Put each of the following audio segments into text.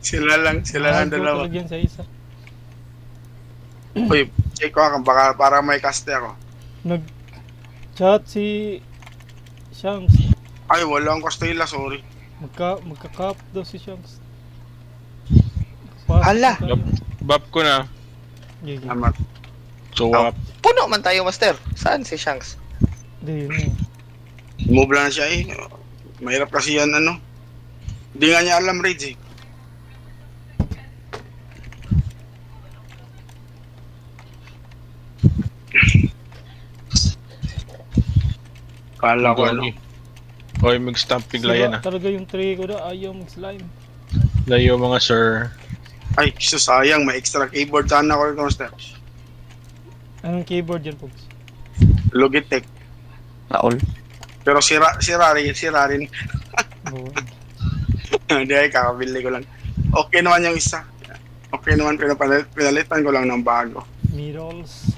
Sila lang Nagawa dalawa. talaga yan sa isa. Uy, check ko ako, baka para may kaste ako. Nag-chat si Shanks. Ay, wala akong Kastila, sorry. Magka-cup daw si Shanks. Pasok Hala! na tayo. Bap ko na. Gigi. Salamat. So, Puno man tayo, Master. Saan si Shanks? Di, yun eh. Move lang na siya eh. Mahirap kasi yan, ano. Hindi nga niya alam, Rage eh. Kala ko ano. Hoy, mag-stamping layan ah. Talaga yung tray ko na ayaw mag-slime. Layo mga sir. Ay, sayang, may extra keyboard sana ako ito, Master. Anong keyboard yan, folks? Logitech. Naol. Pero sira rin. Oo. Hindi ay, kakabili ko lang. Okay naman yung isa. Okay naman, pinalitan ko lang ng bago. Mirrors.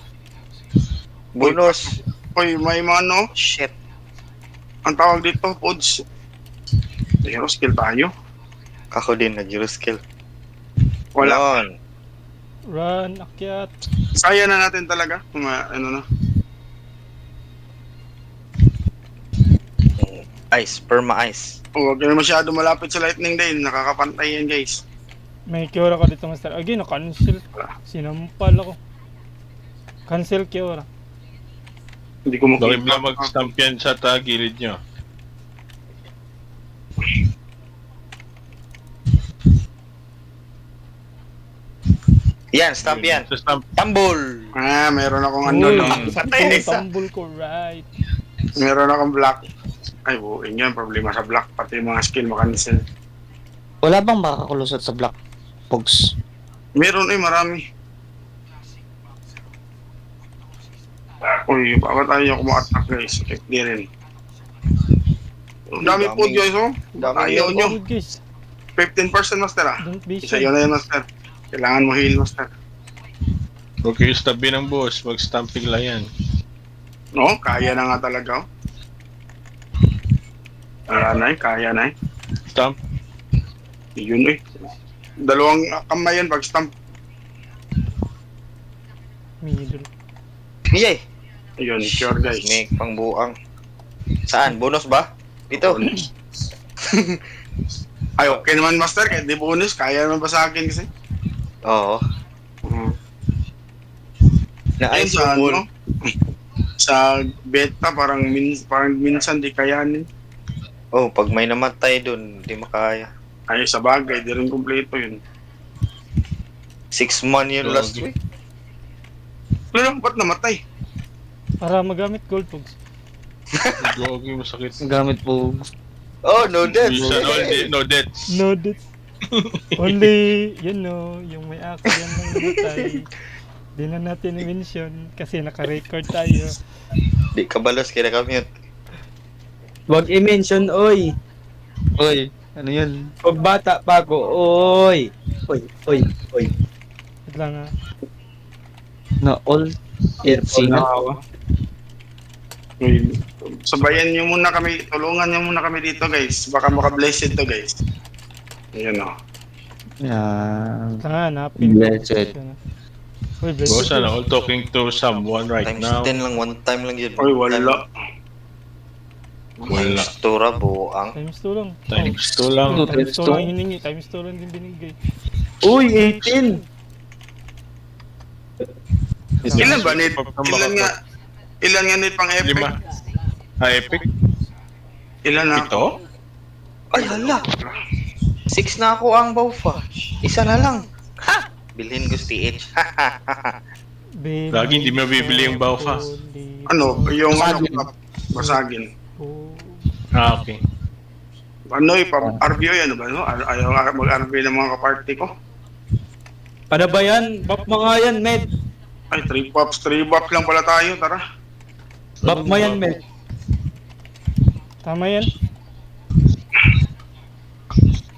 Bonus. Uy, may mga ano, Shit. ang tawag dito, pods. Zero skill tayo. Ako din na zero skill. Wala. Yun. Run, akyat. Kaya na natin talaga. Ano na. Ice. Perma-ice. Huwag na masyado malapit sa lightning din. Nakakapantay yan, guys. May Kiora ka dito, Master. Again, na-cancel. Sinampal ako. Cancel Kiora. Hindi ko Bakit makita. na mag-stamp yan sa gilid nyo? Yan, stamp yan. Sa stamp. Tambol. Meron akong ano, Uy, no? Patay, isa. tumble ko right. Meron akong black. Ay, buuin yan. Problema sa black. Pati yung mga skill makancel. Wala bang makakakulusot sa Black Pogs? Meron marami. Uy, bakit ayaw ko ma-attack, guys? FD rin. Ang dami po, guys, oh. Ayaw nyo. Good guys. 15% master, ah. Don't be Isa shy. yun na yun, master. Kailangan mo heal, master. Huwag kayo tabi ng boss. Mag-stamping lang yan. No, kaya na nga talaga, oh. Kaya na eh. Stamp. Yun, eh. Dalawang kamay yan pag stamp. Middle. Yay. Ayun, sure, guys. Make pangbuang. Saan? Bonus ba? Dito. Ay, okay naman, master. Kahit di bonus, kaya naman ba sa akin kasi? Oo. Na Ayun, ice sa, ball. ano, sa beta, parang minsan di kayanin. Oh, pag may namatay dun, di makaya. Ay, sa bagay, di rin kumpleto yun. 6 man yun last week. Ano lang, ba't namatay? Para magamit gold, folks. Gogi masakit. Gamit Pogs. Oh, no death. Minsan no deaths. No, that's only, you know, yung may accident ng namatay. Di na natin i-mention kasi naka-record tayo. Di ka balos, kaya ka-mute. Huwag i-mention, oy. Oy, ano yun? Pag bata pa ako, oy. Oy. Wait lang ah. Na all Earphone na Sino? ako. Uy, sabayan nyo muna kami, tulungan nyo muna kami dito, guys. Baka maka-blessed to, guys. Ayun, oh. Yan. Wait lang ah, hanapin. Blessed. Uy, blessed. Boss, ano, all talking to someone right Times now. 10 lang, one time lang yun. Uy, wala. Wala. Times 2 ra, buang. Times 2 lang. Times 2 lang. Oh, times 2 Times two. lang hiningi. Times 2 lang din binigay. Uy, 18. Ilan ba, Nate? Ilan nga, Nate, pang epic? 5. Epic? Ilan na? Ito? Ay, hala. 6 na ako ang bawfa. Isa na lang. Ha! Bilhin ko si TH. Lagi hindi mo bibili yung Baufa. Ano, yung ano, Basagin. basagin. Ah, okay. Ano, RBO yan, ba? No? Ayaw mag-RB ng mga kaparty ko. Ano ba yan? Bap mo nga yan, Med. Ay, 3 pops lang pala tayo, tara. Bap mo yan, Med. Tama yan.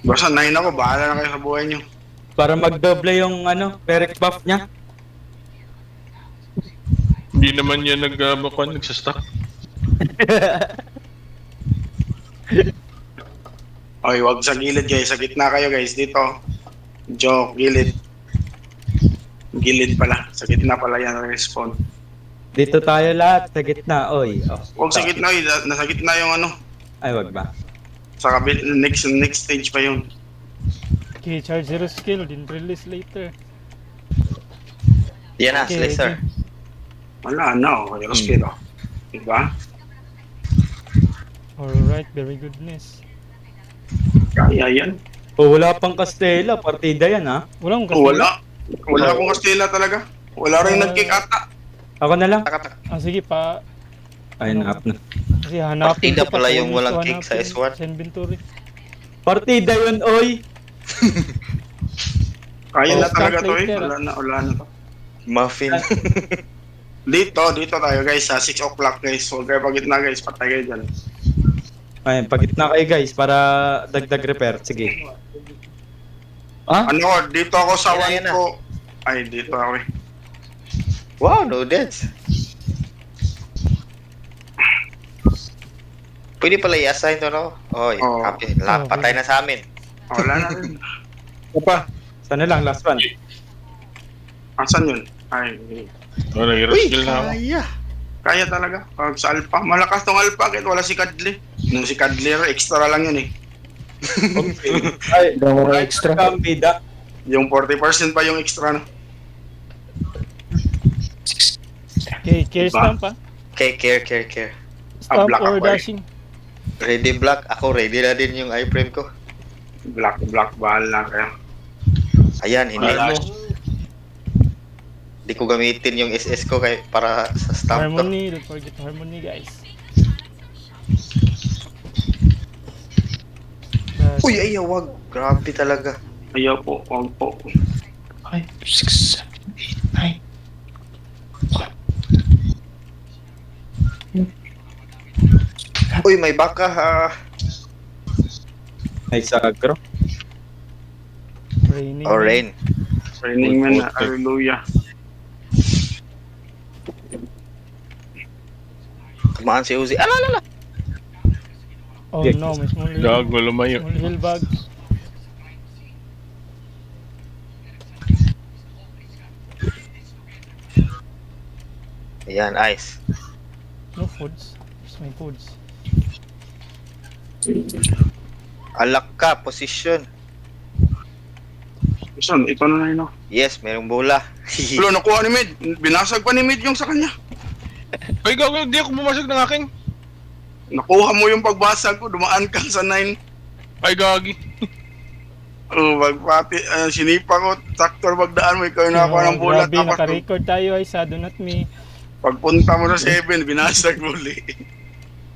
Basta 9 ako, bahala na kayo sa buhay nyo. Para magdoble yung perek buff niya. Hindi naman yan nagsastock. Ay, wag sa gilid, guys. Sa gitna kayo, guys. Dito. Joke, gilid. Gilid pala. Sa gitna pala yan respawn. Dito tayo lahat sa gitna, oy. Oh, Huwag sa gitna, nasa gitna yung ano. Ay, wag ba? Sa next stage pa yun. Okay, charge 0 skill, then release later. Yan na, Okay, Slicer. Wala na, oh. Yung skill, oh. Diba? Alright, very goodness. Kaya yan. Oh, wala pang Castella, partida yan ha. Walang kasi. Wala akong Kastila talaga. Wala rin nag-kick ata. Ako na lang. Ah, sige pa. Ay, na-up na. Kasi hanapin Partida ko pa pala kung yung gusto walang kick sa hanapin S1. Sa inventory. Partida yun, oy. Kaya na Oh, talaga to eh. calculator, Wala na to. Muffin. Dito tayo guys sa 6 o'clock guys. Huwag kayo pagitna guys, patay kayo dyan. Ay, pagitna kayo guys para dagdag repair. Sige. Ah? Ano, dito ako sa Yan 1 na. ko. Ay, dito ako eh. Wow, no deaths. Pwede pala i-assign to, no? Oy, Oo. happy. Patay na sa amin. Wala na rin. Pa. Sana lang, last one. Asan yun? Ay, Oh, nag-hero skill na ako. kaya talaga. Pag sa Alpha, malakas tong Alpha kahit wala si Kadli. Nung si Kadli, extra lang yun eh. Ay, Daw extra. Kambida. Yung 40% pa yung extra na. Okay, care Diba? stamp pa. Okay, care. Stamp black or ako eh. dashing. Ready black. Ako, ready na din yung iframe ko. Black, bahala kayo. Ayan, hindi Wala. mo. Hindi ko gamitin yung SS ko para sa stamp to. Harmony, don't forget harmony guys. Uy, ayaw, wag. Grabe talaga. Ayaw po, huwag po. 5, 6, 7, 8, 9. Uy, may baka ha. Ay, sagro. Raining. Oh, rain. Training man na, hallelujah. Tumaan si Uzi. Alala! Oh Yeah. no, may small hill. Gago, lumayo. Small hill bag. Ayan, ice. No foods. Where's my foods? Alak ka, position. Son, ito na yun. Yes, merong bola. Wala, nakuha ni Mid. Binasag pa ni Mid yung sa kanya. Ay, gago, hindi ako bumasag ng aking. Nakuha mo yung pagbasag ko, dumaan ka sa 9. Ay, gagi. Oh, sinipa ko, saktor magdaan mo, ikaw yung nakakuha ng bola. Grabe, Tapos naka-record tayo ay sa Do Not Me. pagpunta mo sa 7, binasag muli.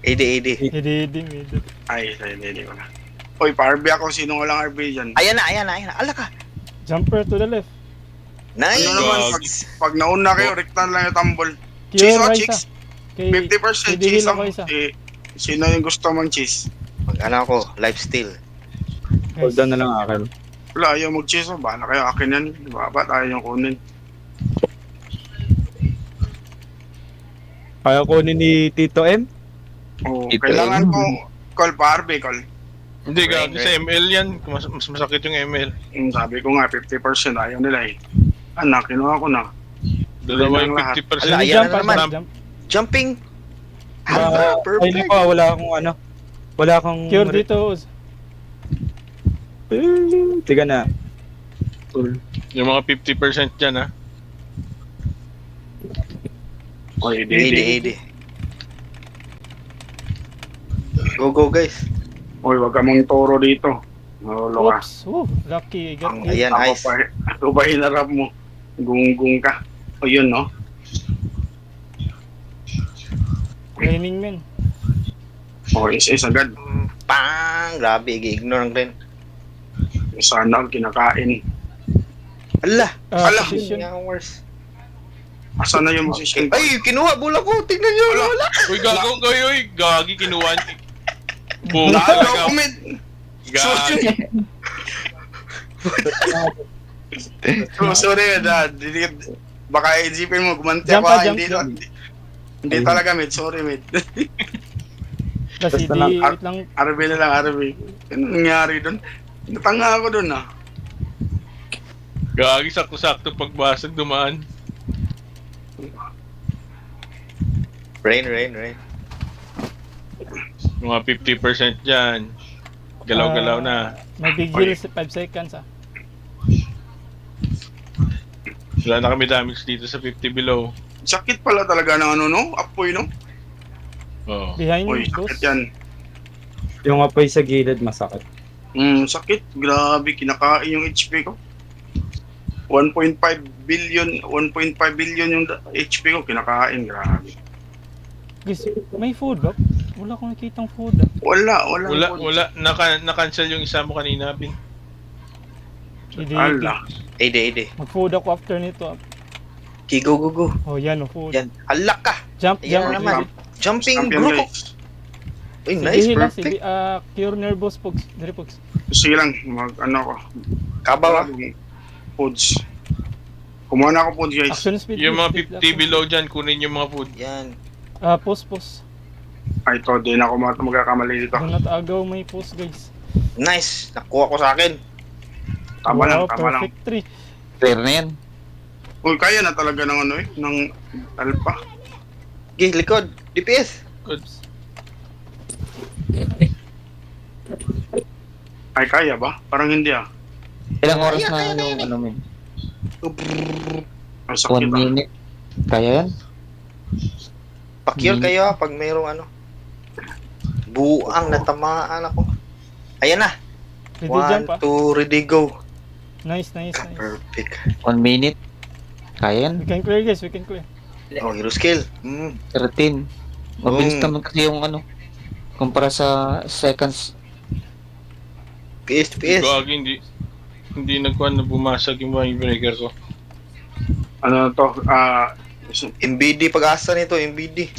Edi. Hindi, mid. Ay, hindi ko na. Oy, pa-RB ako, sino nga lang RB dyan? Ayan na. Alak ka. Jumper to the left. Nice. Ano naman, pag nauna kayo, rektan lang yung tambol. Cure Cheese o Raisa. chicks? Okay, 50% i-heal cheese ako ako. isa. Sino yung gusto mong cheese? Ano ako, lifesteal. Hold on na lang akin. Wala, ayaw mag-cheese. Oh. Bahala kayo, akin yan. Baba tayo yung kunin. Kaya kunin ni Tito M? Oh, Ito kailangan yun. ko call pa RB, call. Hindi, Rain, gago. Sa ML yan. Mas masakit yung ML. Sabi ko nga, 50% ayaw nila eh. Anak, kinuha ko na. Dalawa Ayun yung lang lahat. 50%. Ala, ayan Jump na naman. jump. Jumping. Ay, Perfect. pa, wala akong ano. Wala akong... Cure dito. Tiga na. Yung mga 50% dyan, ha? Oy, Edi. Go guys. Oy, wag ka mong toro dito. Malulo ka. Oops. Lucky. I got Ang you. ayan, ice. Ako pa hinarap mo. Gunggong ka. O yun, no? Raining man. O, is agad. Pang! Grabe, i-ignore lang din. Sana kinakain. Ala! Ala. Position. Hours. Asan na yung position? Ay, kinuha bola ko. Tingnan nyo. Wala. Uy, gago kayo, uy. Gagi, kinuha niya. Boom. Nalo ko, Mid. Gagi. Sorry, Dad. Baka isipin mo, gumanti Jump ako. pa, jump, Hindi, jump. hindi talaga, Mid. Sorry, Mid. Kasi Basta di, lang- wait lang. RB na lang, RB. Ano nangyari doon? Natanga ako doon, ah. Gagi sakto-sakto pagbasag dumaan. Rain. Mga 50% dyan. Galaw-galaw na. May big heal sa 5 seconds ah. Wala na kami damage dito sa 50 below. Sakit pala talaga ng ano, no? Apoy, no? Oo. Behind Uy, boss. sakit yan. Yung apoy sa gilid, masakit. Sakit. Grabe, kinakain yung HP ko. 1.5 billion yung HP ko, kinakain. Grabe. Guys, may food ba? Wala akong nakitang food ah. Wala. Na-cancel yung isa mo kanina, Bin. Hindi. Ala. Ede. Mag-food ako after nito ah. Okay, go. Oh, yan oh, food. Yan. Alak ka. Jump, Ayan jump. naman. Jumping Champion, Grook. guys. Uy, Si nice, Dihil ah, perfect. cure nervous pogs. Dari pogs. Sige lang, ano ko. Kabaw ah. Foods. Kumuha na ako foods, guys. Action speed. Yung mga speed 50 action. below dyan, kunin yung mga food. Yan. Post. Ay, ito, di na ako magkakamali dito. Do not agaw may post guys. Nice. Nakuha ko sa akin. Tama lang. Perfect 3. Clear na yan. Uy, kaya na talaga ng ano eh, ng alpha. Okay, likod. DPS. Good. Ay, kaya ba? Parang hindi ah. Ilang oras na yung ano mo? Ang 1 sakit ah. minute. Kaya yan? Pakyol kayo pag mayroong ano. Buang natamaan ako. Ayan na. Ready jump ah. 1, 2, ready, go. Nice. Perfect. 1 minute. Kaya yan? We can clear guys, we can clear. Oh, hero skill. 13. Mabilis Mm. naman kasi yung ano. Kumpara sa seconds. PS. Gagi, hindi nagkuhan na bumasag yung wine breaker ko. Ano to? MBD pag-asa nito, MBD.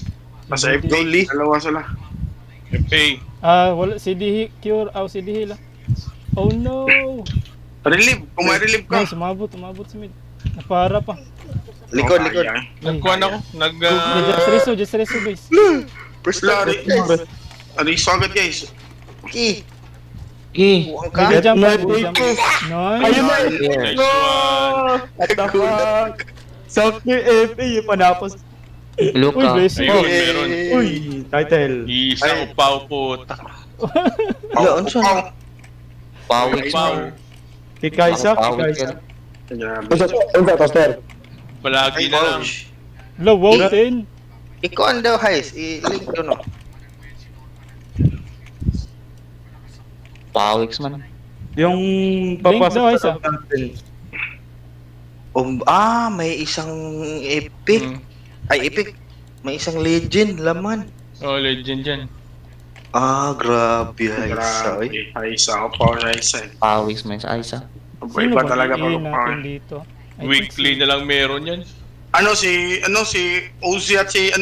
Nasa FD. Goalie. Dalawa sila. FA. Wala si Dihi cure si Dihi lang. Oh no. Relieve. Kung may relieve ka. Nice, umabot si mid. Napara pa. Likod. Kaya, eh. Nagkuhan ako. Just reso guys. First Wala, time. Riso agad guys. Okay. Buang ka. Ready jump. Let Ready me jump. go. Nice. Ayun na! Nice one. At the fuck! Sakto yung FA yung panapos. Hello Uy, ka. bless you. Ayun, meron. Uy, title. Isa upaw po. Wala, ano siya? Pawik. Upaw. Kikaysa. Pawik yan. Grabe. Palagi Ay, na lang. coach. Low, wow, 10. Ikaw ang daw, Heis. I-link doon, no? Pawiks man. Yung daw, papasok isa. sa natin. May isang epic. Mm. Ay, epic. May isang legend, laman. Oh, legend yan. Grabe, Heisa. Grabe. Haisa. Ako pa Haisa eh. Pawiks man sa isa. Iba talaga i pag natin dito? I think Weekly na lang meron yan. si Ozzy at si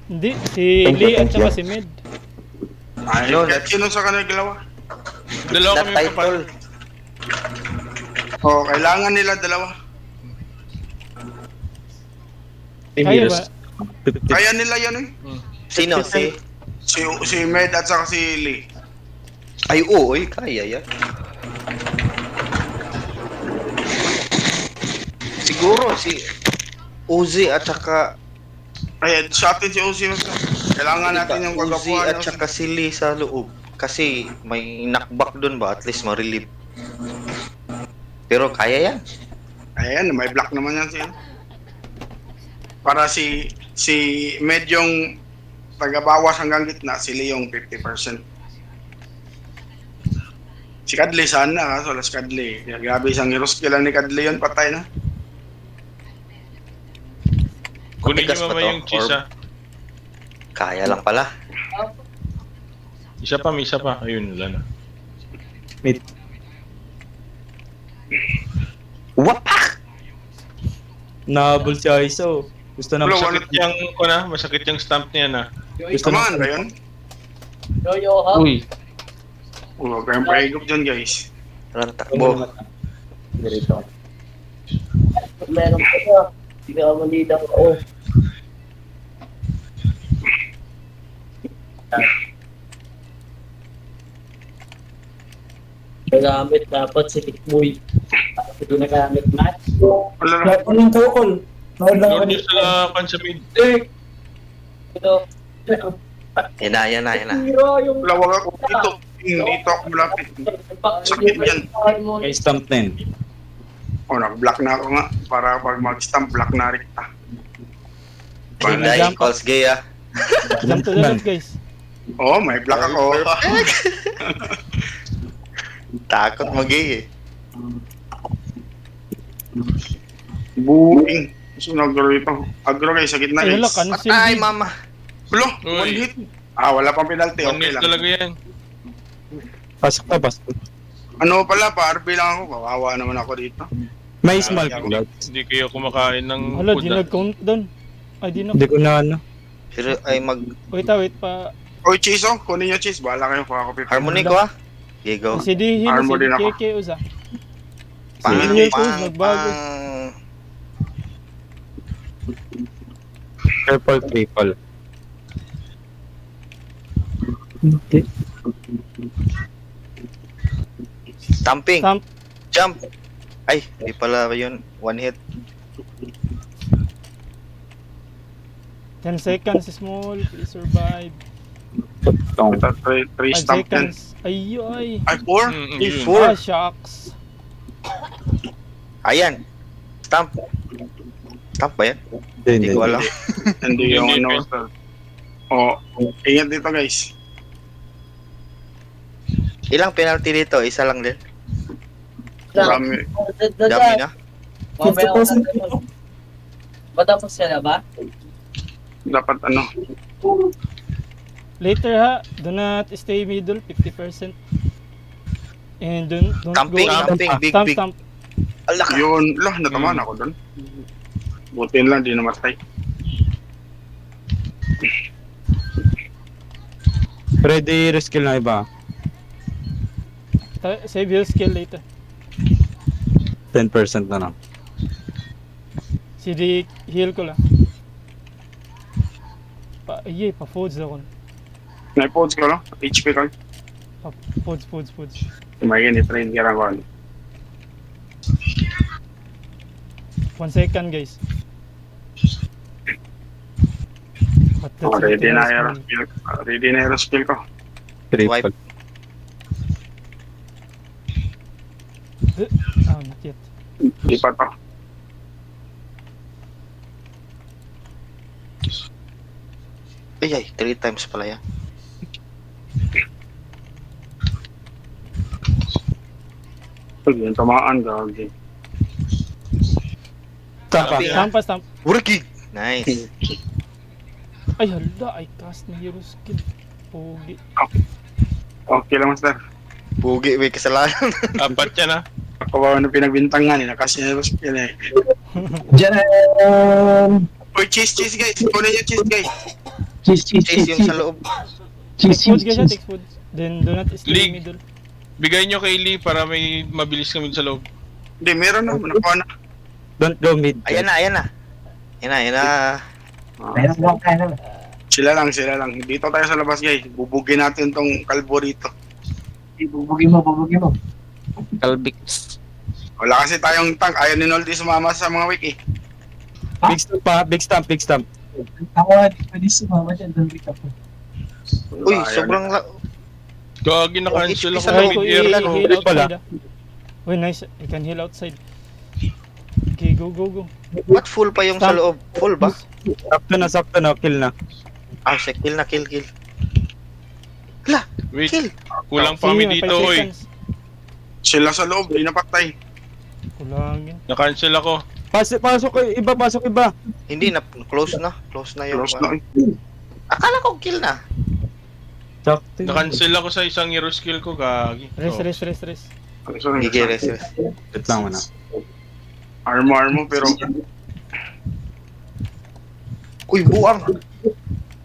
Hindi, si Lee at saka si Med. ay, Yun. kahit sino sa kanila dalawa. Dalawa That kami title. Oh, kailangan nila dalawa. Kaya ba? Kaya nila yan eh. Sino? Si Med at saka si Lee. Ay, oo, kaya yan. Siguro si Uzi at saka Ay, sa atin si Ozzy basta. Kailangan natin yung Uzi kagapuhan. at saka si Lee sa loob. Kasi may knockback doon ba? At least ma-relieve. Pero kaya yan. Ayan, may block naman yan siya. Para si Med yung tagabawas hanggang gitna, si Lee yung 50%. Si Kadley sana, kaso wala si Kadley. Grabe isang hero skill lang ni Kadley yun, patay na. Kunin Matigas niyo ba mama to? yung cheese Or- Kaya lang pala. Isa pa, may isa pa. Ayun, wala na. Mid. Wapak! Nahabol si Aiso. Gusto na Wala, Masakit masakit yung stamp niya na. Gusto Tamaan na. ba yun? Uy. Huwag kayong paigop dyan guys. Walang takbo. Meron pa na. Hindi ka manita ko. Nagamit dapat si Tikboy. Hindi nagamit match. Wala na. Lahat mo ng tukol. Nood lang Lord ako nyo sa pan sa mid. Ito. Yan na, yan na, yan na. Hero yung... Wala, wag ako dito. Dito ako malapit. Sakit yan. May stamp na yun. O, nag-block na ako nga. Para pag mag-stamp, block na rin kita. Hinday, jump calls gay ah. Jump to the left, guys. Oo, may block ako. Takot mo gay eh. Buing. Gusto na agro ito. Agro guys, sa gitna Ay, wala, guys. cancel. Patay, mama. Blo, Uy. one hit. Wala pang penalty. One Okay hit lang. talaga yan. Pasok na, pasok. Ano pala, pa-RB lang ako. Kawawa naman ako dito. May small blood. Hindi kayo kumakain ng Hala, food di ah. nag-count doon. Ay, di na. Hindi ko na ano. Pero ay mag Wait pa. Oy, Cheese oh. Kunin nyo, Cheese. Bahala kayo. Kuha ko pipi. harmony ko ah. Okay, go. Si D, hino, Armor si din ako. KK, usa. Pang, Si Hills, pang, nagbago. pang. Purple, triple. Stamping. Stamp. Jump. Ay, hindi pala yun. One hit. 10 seconds, small. Please survive. Tong. Ito, 3 5 stamp yan. seconds. Ay. Ay, 4? Yun. Four. Ah, shucks. Ayan. Stamp. Stamp ba yan? Hindi, Hindi ko alam. Hindi yung Hindi, ano. sir. Oh, ingat dito guys. Ilang penalty dito? Isa lang din. Marami. Dami na. 50,000 Matapos sila ba? Dapat ano. Later ha, do not stay middle, 50%. And don't Stamping, go stamping, big, stamp, big. stamp. Alak. Yun, lah, natamaan ako doon. Butin lang, di namatay. Ready reskill na iba. Save your skill later. 10% na lang. Si D, heal ko lang. Pa-foods ako. Nai-pods ko lang, HP ko. Foods. May gani-train ka lang ko. 1 second, guys. But Oh, ready it na was hero small. skill. Ready na hero skill ko. Triple. Not yet. Di pa to. Ay, 3 times pala yan. Pag yun, tamaan, gagi. Tapa. Stamp. Working. Nice. Ay, hala, I cast na hero skill. Pogi. Okay lang, master. Pugi, may kasalanan. Apat yan ah. Kawawa na pinagbintangan, nakasi na hero skill eh. Diyan! Uy, cheese guys. Kunin yung cheese guys. Chase yung sa loob. Take foods, guys, take foods. Then do not stay League. middle. Bigay nyo kay Lee para may mabilis kami sa loob. Hindi, meron na. Nakuha na. Don't go mid. Ayan na. Ayan na. Sila lang. Dito tayo sa labas, guys. Bubugin natin tong kalbo rito. Bubugi mo. Calvix. Wala kasi tayong tank. Ayaw ni Noldy sumama sa mga week eh. Big stamp pa. Big stamp. Ako, pwede sumama dyan. Doon ka po. Uy, Ayaw sobrang Gagi na cancel ako Isa ng lang Try to mid-air. lang, heal Wala. outside. Oh, nice. You can heal outside. Okay, go. What full pa yung sa Stamp. loob? Full ba? Sakto na. Kill na. Kill na. Wait, Kill. kulang pa kami Sige, dito 5 oy. seconds. Sila sa loob, di napatay. Kulangin. Na-cancel ako. Pasok iba. Hindi na. Close na yung... Close na eh. Akala ko kill na. Sakto. Na-cancel ako sa isang hero skill ko, gagi. Rest. Sorry. Gigi, rest. Wait lang muna. Armo, pero Uy, buang.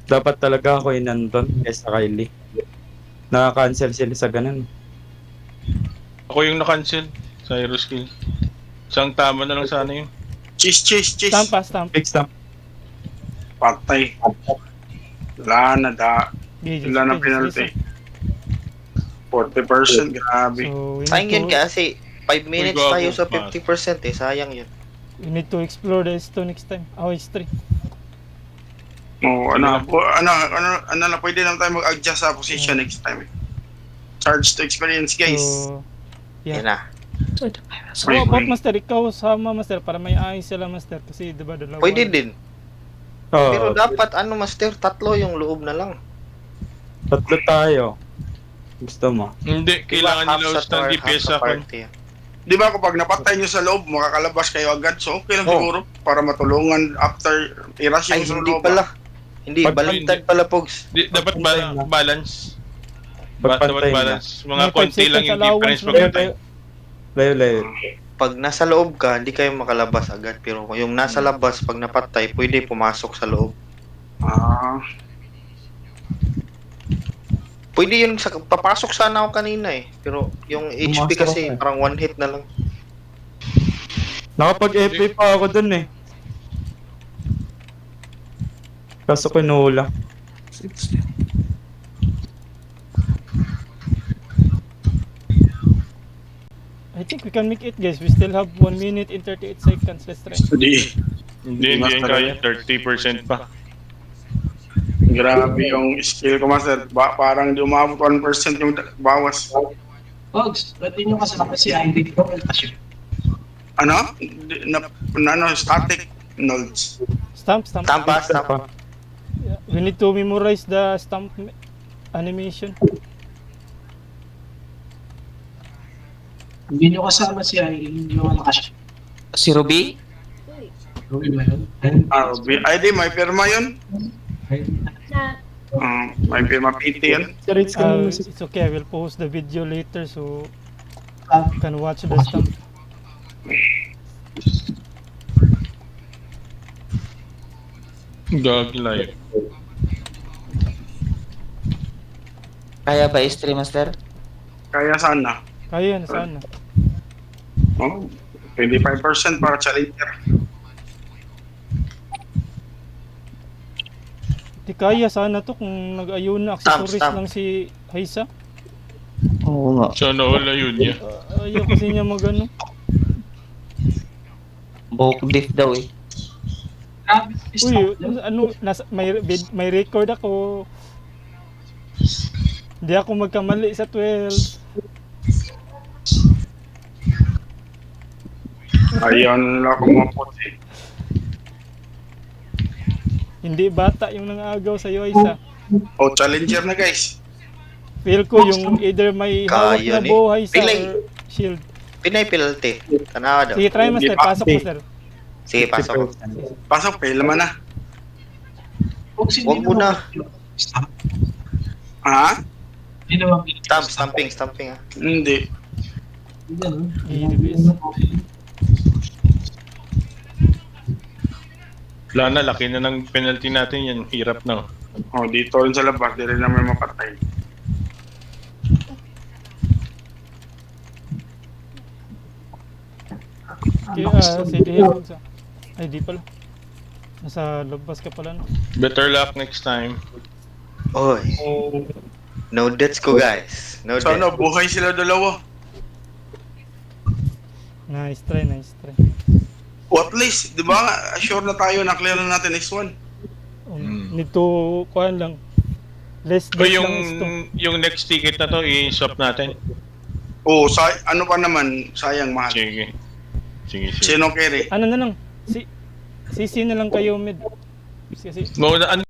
Dapat talaga ako yung nandun kaysa Kylie. Naka-cancel sila sa ganun. Ako yung na-cancel sa hero skill. Isang tama na lang sana yun. cheese. Stamp. Big stamp. Patay. Wala na, Gauges, wala na penalty. 40%, grabe. So, we need Sayang yun to- kasi 5 minutes gago, tayo sa mas. 50% eh, sayang yun. We need to explore the S2 next time. Oh, S3. Oh, ano na, pwede naman tayo mag-adjust sa position next time. Charge to experience, guys. So, Yan yeah. na. So, about Master, ikaw sama Master para may ayos sila Master kasi diba dalawa. Pwede din. Oo, Pero dapat ano master, 3 yung loob na lang. tatlo tayo. Gusto mo? Hindi, kailangan Half nila sa host ng tower, DPS half sa ako. party. Di ba kapag napatay nyo sa loob, makakalabas kayo agad. So, okay lang Oh. siguro para matulungan after i-rush Ay, yung sa hindi loob. pala. Hindi, Pag- baliktad pala, Pogs. Dapat balance. Pagpantay Dapat na. balance. Mga May 5 konti lang seconds yung allowance difference lang. pagkatay. Layo. Pag nasa loob ka, hindi kayo makalabas agad. Pero kung yung nasa labas, pag napatay, pwede pumasok sa loob. Ah, Pwede yun, papasok sana ako kanina eh. Pero yung HP Pumasok kasi ako eh. parang one hit na lang. Nakapag-FP pa ako dun eh. Kaso kinuha. I think we can make it guys. We still have 1 minute and 38 seconds. Let's try. hindi. Hindi yan kaya. 30% pa. Grabe yung skill ko, Master. Parang di umabot 1% yung bawas. Pogs, ba't yun yung kasama si ID ko? Ano? Static nodes. Stamp. Tampa, tampa. Yeah. We need to memorize the stamp animation. Hindi nyo kasama si ID, hindi nyo nakasya. Si Ruby? Ruby ba yun? ID, may pirma yun? May pirma PT yun? It's okay. I will post the video later so Ah. you can watch the stamp. Gagi live. Kaya ba S3 Master? Kaya sana. Kaya na sana. Oh, 25% para challenger. Di kaya sana to kung nag-ayun na accessories Stamp. lang si Haisa. Oo nga. Sana wala yun niya. Ayaw kasi niya magano. Buhok beef daw eh. Grabe, Uy, ano, may record ako. Hindi ako magkamali sa 12. Ayaw nila akong maputi. Hindi bata yung nangagaw sa iyo, Haisa. Oh, challenger na, guys. Feel ko yung either may hawak Kaya na ni. bow, Haisa, Pilay. or shield. Pinay penalty. Tanawa daw. Sige, try Master. Hindi pa. Pasok, Master. Sige, pasok. Pasok, fail naman na. Pogs, hindi Huwag mo na. Stamp. Ha? Hindi naman. Stamping ah. Hindi. Hindi, no? Wala na, laki na ng penalty natin yan. Hirap na. Oh, dito rin sa labas, di rin namin mapatay. Sige, Hilbog sa. Ay, di pala. Nasa labas ka pala, no? Better luck next time. Oy. No deaths ko guys. No Sana deaths. buhay sila dalawa. Nice try. O at least, di ba, sure na tayo na clear na natin next one. Need to, kuhaan lang. Less O death lang is to. yung next ticket na to, i-swap natin. Oh, ano pa naman, sayang mahal. Sige. Sino carry? Ano na lang, CC na lang kayo mid. Kasi Mauna,